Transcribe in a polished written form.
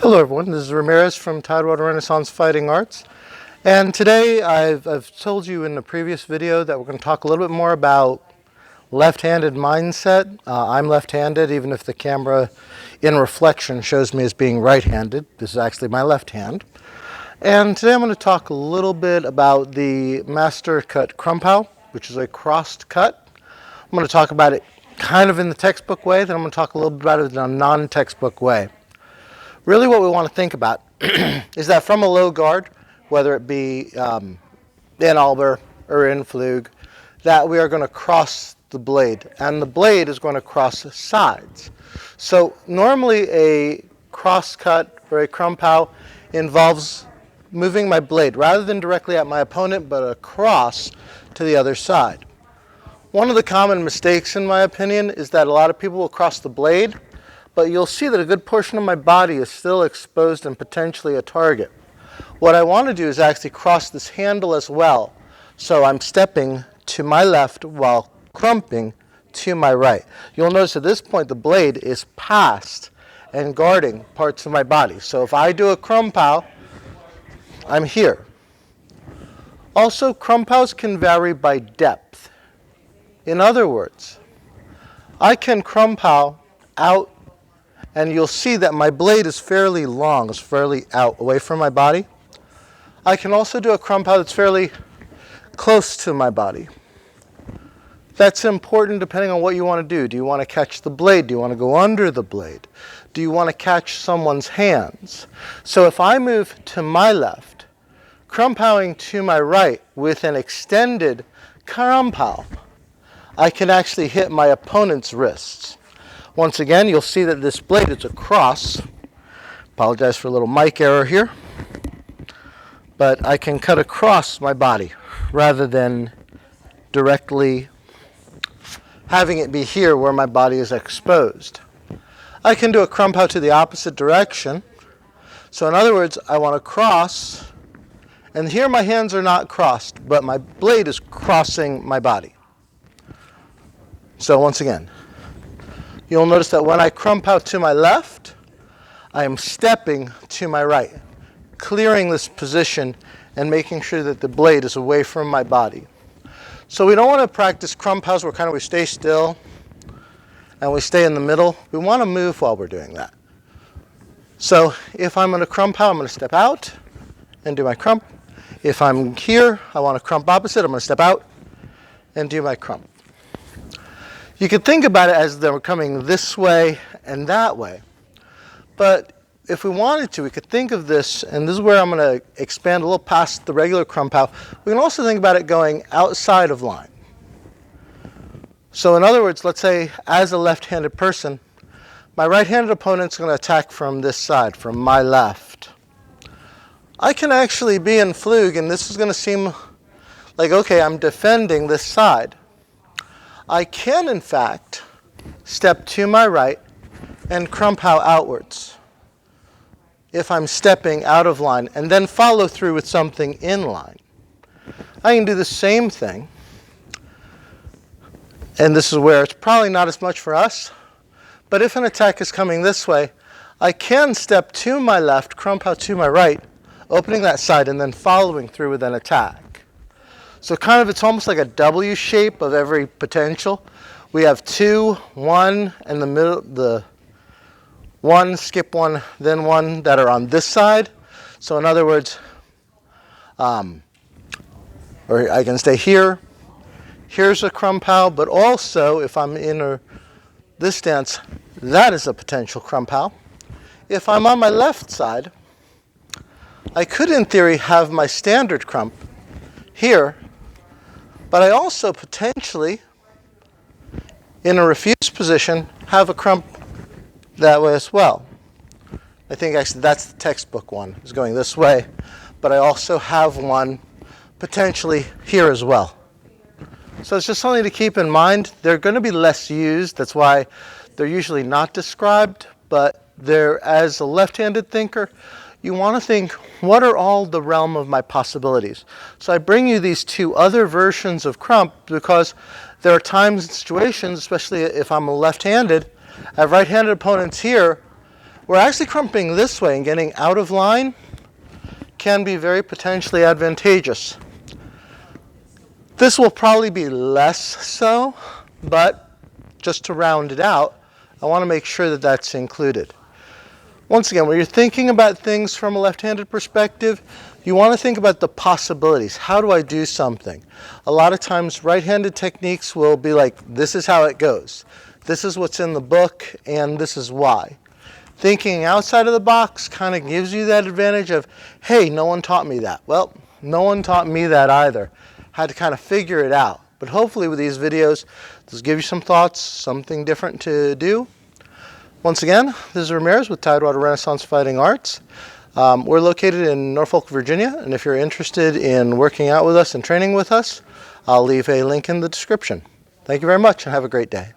Hello everyone, this is Ramirez from Tidewater Renaissance Fighting Arts, and today I've told you in the previous video that we're going to talk a little bit more about left-handed mindset. I'm left-handed, even if the camera in reflection shows me as being right-handed. This is actually my left hand. And today I'm going to talk a little bit about the master cut Krumphau, which is a crossed cut. I'm going to talk about it kind of in the textbook way, then I'm going to talk a little bit about it in a non-textbook way. Really what we want to think about is that from a low guard, whether it be in Alber or in Flug, that we are going to cross the blade, and the blade is going to cross sides. So normally a cross cut or a Krumphau involves moving my blade rather than directly at my opponent, but across to the other side. One of the common mistakes, in my opinion, is that a lot of people will cross the blade, but you'll see that a good portion of my body is still exposed and potentially a target. What I want to do is actually cross this handle as well. So I'm stepping to my left while crumping to my right. You'll notice at this point the blade is past and guarding parts of my body. So if I do a Krumphau, I'm here. Also, Krumphaus can vary by depth. In other words, I can Krumphau out, and you'll see that my blade is fairly long, it's fairly out away from my body. I can also do a Krumphau that's fairly close to my body. That's important depending on what you want to do. Do you want to catch the blade? Do you want to go under the blade? Do you want to catch someone's hands? So if I move to my left, Krumphauing to my right with an extended Krumphau, I can actually hit my opponent's wrists. Once again, you'll see that this blade is across. Apologize for a little mic error here. But I can cut across my body rather than directly having it be here where my body is exposed. I can do a Krumphau to the opposite direction. So in other words, I want to cross, and here my hands are not crossed, but my blade is crossing my body. So once again, you'll notice that when I Krumphau to my left, I am stepping to my right, clearing this position and making sure that the blade is away from my body. So we don't want to practice Krumphau's where we stay still and we stay in the middle. We want to move while we're doing that. So if I'm going to Krumphau, I'm going to step out and do my crump. If I'm here, I want to crump opposite, I'm going to step out and do my crump. You could think about it as they're coming this way and that way. But if we wanted to, we could think of this, and this is where I'm going to expand a little past the regular Krumphau. We can also think about it going outside of line. So in other words, let's say as a left-handed person, my right-handed opponent's going to attack from this side, from my left. I can actually be in Flug, and this is going to seem like, okay, I'm defending this side. I can, in fact, step to my right and Krumphau outwards if I'm stepping out of line, and then follow through with something in line. I can do the same thing, and this is where it's probably not as much for us, but if an attack is coming this way, I can step to my left, Krumphau to my right, opening that side, and then following through with an attack. So it's almost like a W shape of every potential. We have 2, 1, and the middle, the 1, skip 1, then 1 that are on this side. So in other words, or I can stay here. Here's a Krumphau, but also if I'm in this stance, that is a potential Krumphau. If I'm on my left side, I could in theory have my standard crump here, but I also potentially, in a refuse position, have a crump that way as well. I think actually that's the textbook one, is going this way, but I also have one potentially here as well. So it's just something to keep in mind. They're going to be less used, that's why they're usually not described, but as a left-handed thinker, you want to think, what are all the realm of my possibilities? So I bring you these two other versions of crump because there are times and situations, especially if I'm left-handed, I have right-handed opponents here We're actually crumping this way, and getting out of line can be very potentially advantageous. This will probably be less so, but just to round it out, I want to make sure that that's included. Once again, when you're thinking about things from a left-handed perspective, you want to think about the possibilities. How do I do something? A lot of times right-handed techniques will be like, this is how it goes. This is what's in the book, and this is why. Thinking outside of the box kind of gives you that advantage of, hey, no one taught me that. Well, no one taught me that either. Had to kind of figure it out. But hopefully with these videos, this give you some thoughts, something different to do. Once again, this is Ramirez with Tidewater Renaissance Fighting Arts. We're located in Norfolk, Virginia, and if you're interested in working out with us and training with us, I'll leave a link in the description. Thank you very much and have a great day.